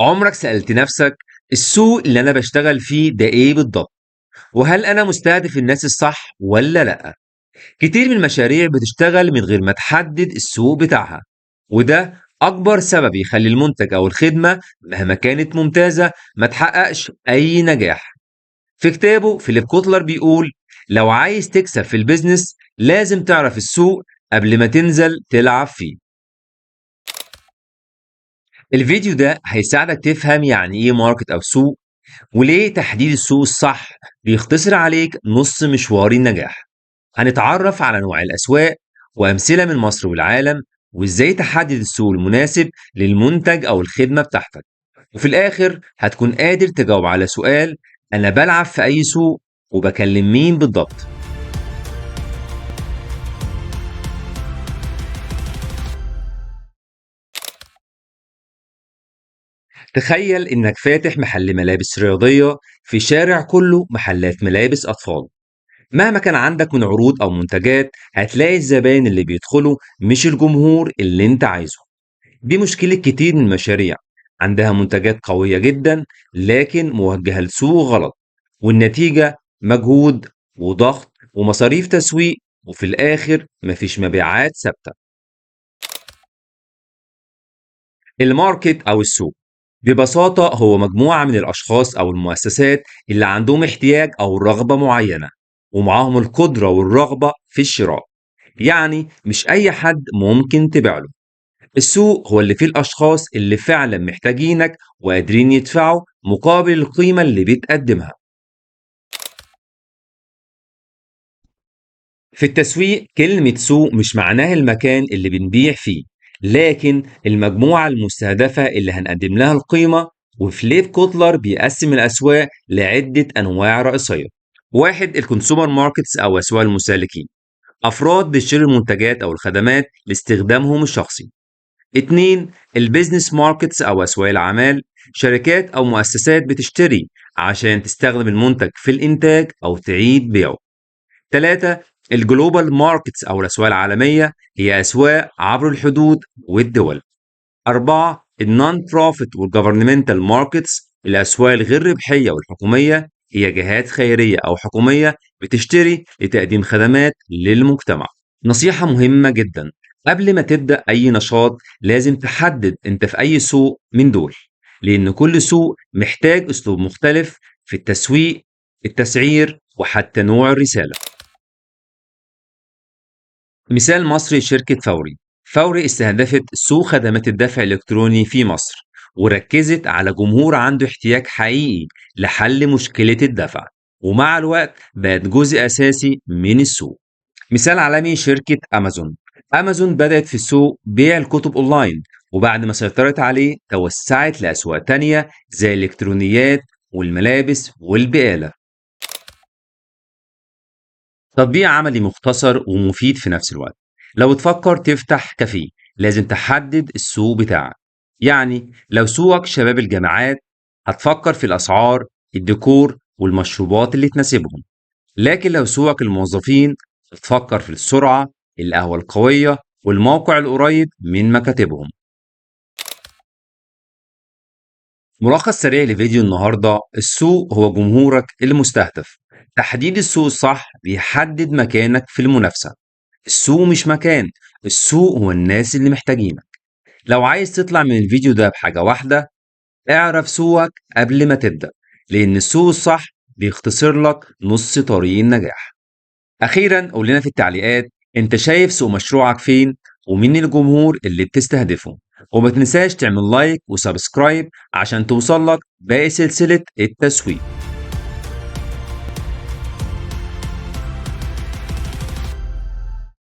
عمرك سألت نفسك السوق اللي أنا باشتغل فيه ده إيه بالضبط؟ وهل أنا مستهدف الناس الصح ولا لأ؟ كتير من المشاريع بتشتغل من غير ما تحدد السوق بتاعها، وده أكبر سبب يخلي المنتج أو الخدمة مهما كانت ممتازة ما تحققش أي نجاح. في كتابه فيليب كوتلر بيقول: لو عايز تكسب في البيزنس لازم تعرف السوق قبل ما تنزل تلعب فيه. الفيديو ده هيساعدك تفهم يعني إيه ماركت أو سوق، وليه تحديد السوق الصح بيختصر عليك نص مشوار النجاح. هنتعرف على أنواع الأسواق وأمثلة من مصر والعالم، وإزاي تحدد السوق المناسب للمنتج أو الخدمة بتاعتك. وفي الآخر هتكون قادر تجاوب على سؤال: أنا بلعب في أي سوق وبكلم مين بالضبط؟ تخيل إنك فاتح محل ملابس رياضية في شارع كله محلات ملابس أطفال. مهما كان عندك من عروض أو منتجات هتلاقي الزباين اللي بيدخلوا مش الجمهور اللي انت عايزه. دي مشكلة كتير من المشاريع، عندها منتجات قوية جدا لكن موجهة لسوق غلط، والنتيجة مجهود وضغط ومصاريف تسويق، وفي الآخر مفيش مبيعات ثابتة. الماركت أو السوق ببساطة هو مجموعة من الأشخاص أو المؤسسات اللي عندهم احتياج أو رغبة معينة، ومعاهم القدرة والرغبة في الشراء. يعني مش أي حد ممكن تبيع له. السوق هو اللي فيه الأشخاص اللي فعلا محتاجينك وقادرين يدفعوا مقابل القيمة اللي بتقدمها. في التسويق كلمة سوق مش معناها المكان اللي بنبيع فيه، لكن المجموعة المستهدفة اللي هنقدم لها القيمة. وفليب كوتلر بيقسم الأسواق لعدة أنواع رئيسية. واحد: الكونسومر ماركتس أو أسواق المستهلكين، أفراد بيشتروا المنتجات أو الخدمات لاستخدامهم الشخصي. اتنين: البيزنس ماركتس أو أسواق الأعمال، شركات أو مؤسسات بتشتري عشان تستخدم المنتج في الإنتاج أو تعيد بيعه. تلاتة: الجلوبال ماركتس أو الأسواق العالمية، هي أسواق عبر الحدود والدول. أربعة: النون بروفيت والجفرنمنتال ماركتس، الأسواق الغير ربحية والحكومية، هي جهات خيرية أو حكومية بتشتري لتقديم خدمات للمجتمع. نصيحة مهمة جدا: قبل ما تبدأ أي نشاط لازم تحدد أنت في أي سوق من دول، لأن كل سوق محتاج أسلوب مختلف في التسويق، التسعير، وحتى نوع الرسالة. مثال مصري: شركة فوري. فوري استهدفت سوق خدمات الدفع الإلكتروني في مصر، وركزت على جمهور عنده احتياج حقيقي لحل مشكلة الدفع، ومع الوقت بقت جزء أساسي من السوق. مثال عالمي: شركة أمازون. أمازون بدأت في السوق بيع الكتب أونلاين، وبعد ما سيطرت عليه توسعت لأسواق تانية زي الإلكترونيات والملابس والبقالة. تطبيق عملي مختصر ومفيد في نفس الوقت: لو تفكر تفتح كافيه لازم تحدد السوق بتاعك. يعني لو سوقك شباب الجامعات هتفكر في الأسعار، الديكور، والمشروبات اللي تناسبهم. لكن لو سوقك الموظفين هتفكر في السرعة، القهوة القوية، والموقع القريب من مكاتبهم. ملخص سريع لفيديو النهاردة: السوق هو جمهورك المستهدف. تحديد السوق الصح بيحدد مكانك في المنافسة. السوق مش مكان، السوق هو الناس اللي محتاجينك. لو عايز تطلع من الفيديو ده بحاجة واحدة: اعرف سوقك قبل ما تبدأ، لأن السوق الصح بيختصر لك نص طريق النجاح. أخيرا قول لنا في التعليقات أنت شايف سوق مشروعك فين، ومين الجمهور اللي بتستهدفه. وما تنساش تعمل لايك وسبسكرايب عشان توصل لك باقي سلسلة التسويق.